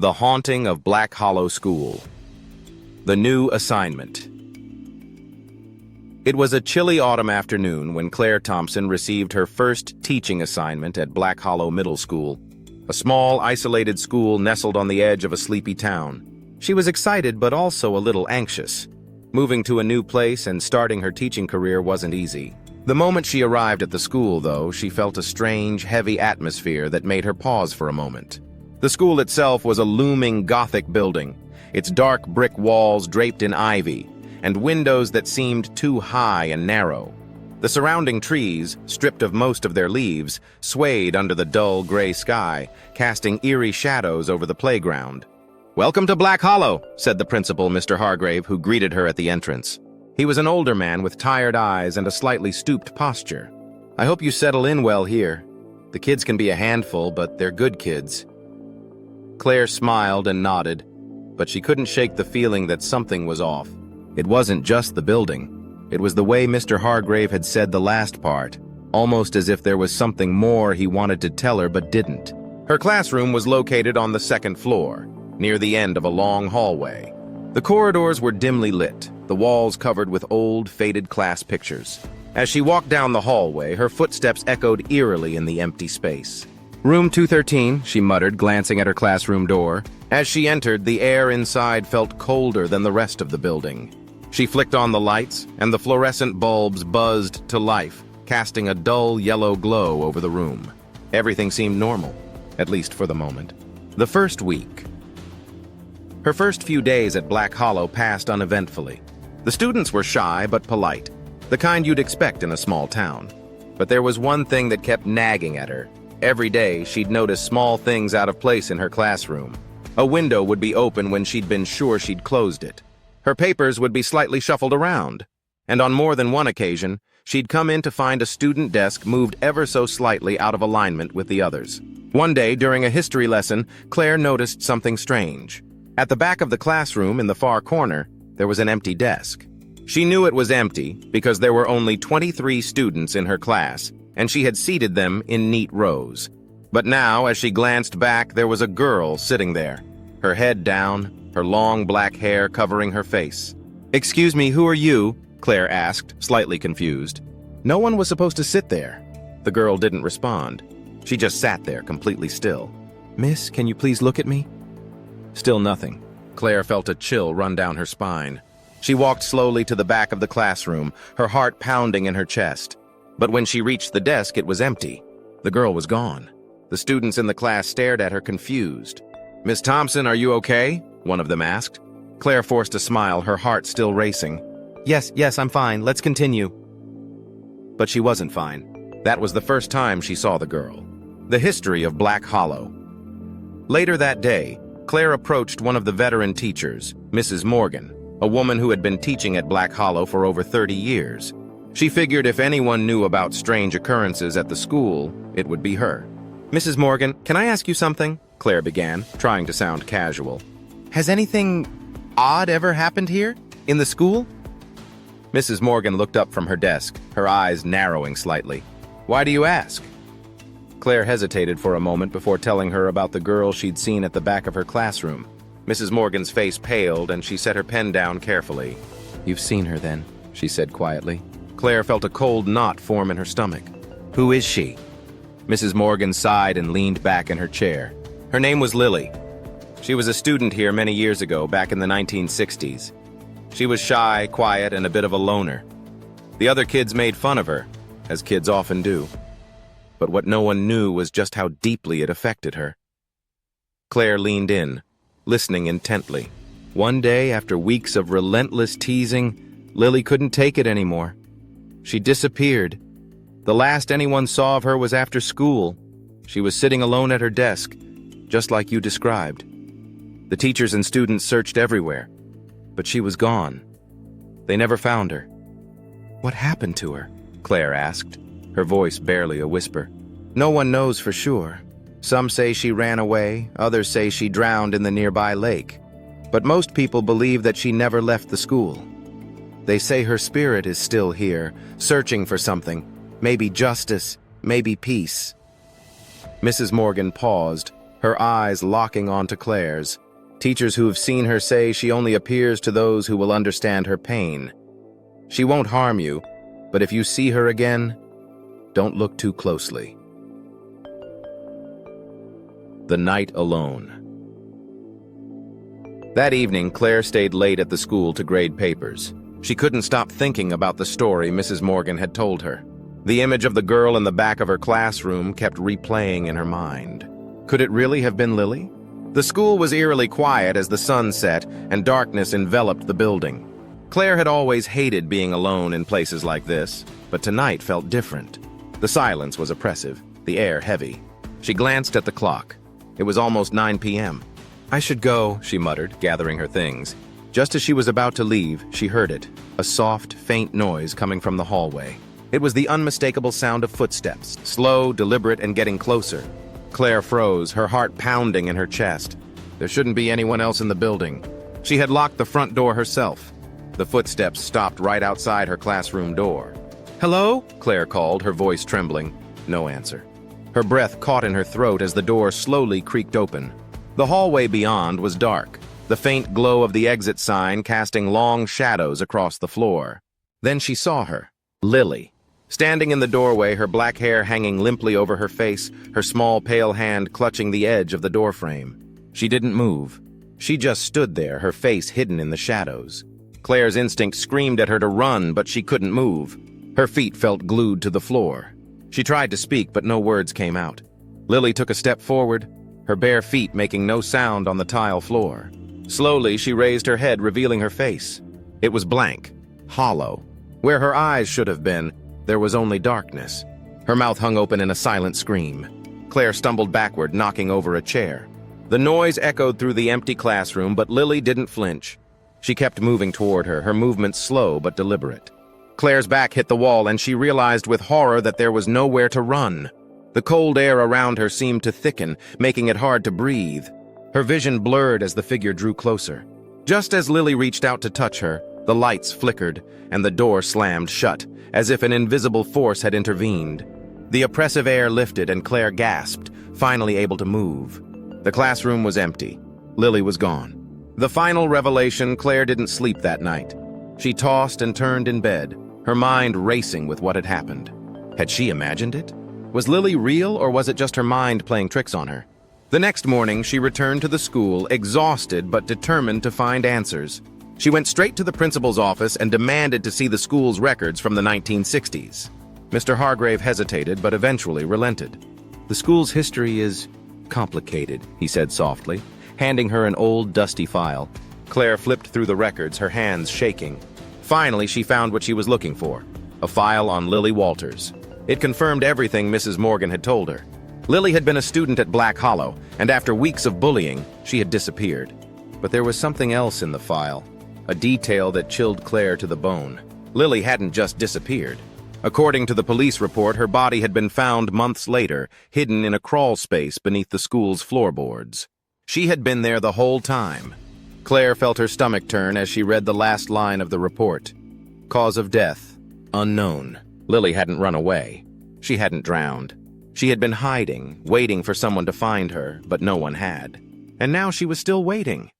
The Haunting of Black Hollow School. The New Assignment. It was a chilly autumn afternoon when Claire Thompson received her first teaching assignment at Black Hollow Middle School, a small, isolated school nestled on the edge of a sleepy town. She was excited but also a little anxious. Moving to a new place and starting her teaching career wasn't easy. The moment she arrived at the school, though, she felt a strange, heavy atmosphere that made her pause for a moment. The school itself was a looming Gothic building, its dark brick walls draped in ivy, and windows that seemed too high and narrow. The surrounding trees, stripped of most of their leaves, swayed under the dull gray sky, casting eerie shadows over the playground. "Welcome to Black Hollow," said the principal, Mr. Hargrave, who greeted her at the entrance. He was an older man with tired eyes and a slightly stooped posture. "I hope you settle in well here. The kids can be a handful, but they're good kids." Claire smiled and nodded, but she couldn't shake the feeling that something was off. It wasn't just the building. It was the way Mr. Hargrave had said the last part, almost as if there was something more he wanted to tell her but didn't. Her classroom was located on the second floor, near the end of a long hallway. The corridors were dimly lit, the walls covered with old, faded class pictures. As she walked down the hallway, her footsteps echoed eerily in the empty space. "Room 213, she muttered, glancing at her classroom door. As she entered, the air inside felt colder than the rest of the building. She flicked on the lights, and the fluorescent bulbs buzzed to life, casting a dull yellow glow over the room. Everything seemed normal, at least for the moment. The first week. Her first few days at Black Hollow passed uneventfully. The students were shy but polite, the kind you'd expect in a small town. But there was one thing that kept nagging at her. Every day, she'd notice small things out of place in her classroom. A window would be open when she'd been sure she'd closed it. Her papers would be slightly shuffled around. And on more than one occasion, she'd come in to find a student desk moved ever so slightly out of alignment with the others. One day, during a history lesson, Claire noticed something strange. At the back of the classroom, in the far corner, there was an empty desk. She knew it was empty because there were only 23 students in her class, and she had seated them in neat rows. But now, as she glanced back, there was a girl sitting there, her head down, her long black hair covering her face. "Excuse me, who are you?" Claire asked, slightly confused. No one was supposed to sit there. The girl didn't respond. She just sat there, completely still. "Miss, can you please look at me?" Still nothing. Claire felt a chill run down her spine. She walked slowly to the back of the classroom, her heart pounding in her chest. But when she reached the desk, it was empty. The girl was gone. The students in the class stared at her confused. "Miss Thompson, are you okay?" one of them asked. Claire forced a smile, her heart still racing. Yes, I'm fine. Let's continue." But she wasn't fine. That was the first time she saw the girl. The history of Black Hollow. Later that day, Claire approached one of the veteran teachers, Mrs. Morgan, a woman who had been teaching at Black Hollow for over 30 years. She figured if anyone knew about strange occurrences at the school, it would be her. "Mrs. Morgan, can I ask you something?" Claire began, trying to sound casual. "Has anything odd ever happened here? In the school?" Mrs. Morgan looked up from her desk, her eyes narrowing slightly. "Why do you ask?" Claire hesitated for a moment before telling her about the girl she'd seen at the back of her classroom. Mrs. Morgan's face paled and she set her pen down carefully. "You've seen her then," she said quietly. Claire felt a cold knot form in her stomach. "Who is she?" Mrs. Morgan sighed and leaned back in her chair. "Her name was Lily. She was a student here many years ago, back in the 1960s. She was shy, quiet, and a bit of a loner. The other kids made fun of her, as kids often do. But what no one knew was just how deeply it affected her." Claire leaned in, listening intently. One day, after weeks of relentless teasing, Lily couldn't take it anymore. She disappeared. The last anyone saw of her was after school. She was sitting alone at her desk, just like you described. The teachers and students searched everywhere, but she was gone. They never found her. "What happened to her?" Claire asked, her voice barely a whisper. "No one knows for sure. Some say she ran away, others say she drowned in the nearby lake. But most people believe that she never left the school. They say her spirit is still here, searching for something, maybe justice, maybe peace." Mrs. Morgan paused, her eyes locking onto Claire's. Teachers who have seen her say she only appears to those who will understand her pain. She won't harm you, but if you see her again, don't look too closely. The night alone. That evening, Claire stayed late at the school to grade papers. She couldn't stop thinking about the story Mrs. Morgan had told her. The image of the girl in the back of her classroom kept replaying in her mind. Could it really have been Lily? The school was eerily quiet as the sun set and darkness enveloped the building. Claire had always hated being alone in places like this, but tonight felt different. The silence was oppressive, the air heavy. She glanced at the clock. It was almost 9 p.m. "I should go," she muttered, gathering her things. Just as she was about to leave, she heard it, a soft, faint noise coming from the hallway. It was the unmistakable sound of footsteps, slow, deliberate, and getting closer. Claire froze, her heart pounding in her chest. There shouldn't be anyone else in the building. She had locked the front door herself. The footsteps stopped right outside her classroom door. "Hello?" Claire called, her voice trembling. No answer. Her breath caught in her throat as the door slowly creaked open. The hallway beyond was dark, the faint glow of the exit sign casting long shadows across the floor. Then she saw her, Lily. Standing in the doorway, her black hair hanging limply over her face, her small pale hand clutching the edge of the doorframe. She didn't move. She just stood there, her face hidden in the shadows. Claire's instinct screamed at her to run, but she couldn't move. Her feet felt glued to the floor. She tried to speak, but no words came out. Lily took a step forward, her bare feet making no sound on the tile floor. Slowly, she raised her head, revealing her face. It was blank, hollow. Where her eyes should have been, there was only darkness. Her mouth hung open in a silent scream. Claire stumbled backward, knocking over a chair. The noise echoed through the empty classroom, but Lily didn't flinch. She kept moving toward her movements slow but deliberate. Claire's back hit the wall, and she realized with horror that there was nowhere to run. The cold air around her seemed to thicken, making it hard to breathe. Her vision blurred as the figure drew closer. Just as Lily reached out to touch her, the lights flickered, and the door slammed shut, as if an invisible force had intervened. The oppressive air lifted, and Claire gasped, finally able to move. The classroom was empty. Lily was gone. The final revelation: Claire didn't sleep that night. She tossed and turned in bed, her mind racing with what had happened. Had she imagined it? Was Lily real, or was it just her mind playing tricks on her? The next morning, she returned to the school, exhausted but determined to find answers. She went straight to the principal's office and demanded to see the school's records from the 1960s. Mr. Hargrave hesitated, but eventually relented. "The school's history is complicated," he said softly, handing her an old, dusty file. Claire flipped through the records, her hands shaking. Finally, she found what she was looking for, a file on Lily Walters. It confirmed everything Mrs. Morgan had told her. Lily had been a student at Black Hollow, and after weeks of bullying, she had disappeared. But there was something else in the file, a detail that chilled Claire to the bone. Lily hadn't just disappeared. According to the police report, her body had been found months later, hidden in a crawl space beneath the school's floorboards. She had been there the whole time. Claire felt her stomach turn as she read the last line of the report. Cause of death, unknown. Lily hadn't run away. She hadn't drowned. She had been hiding, waiting for someone to find her, but no one had. And now she was still waiting.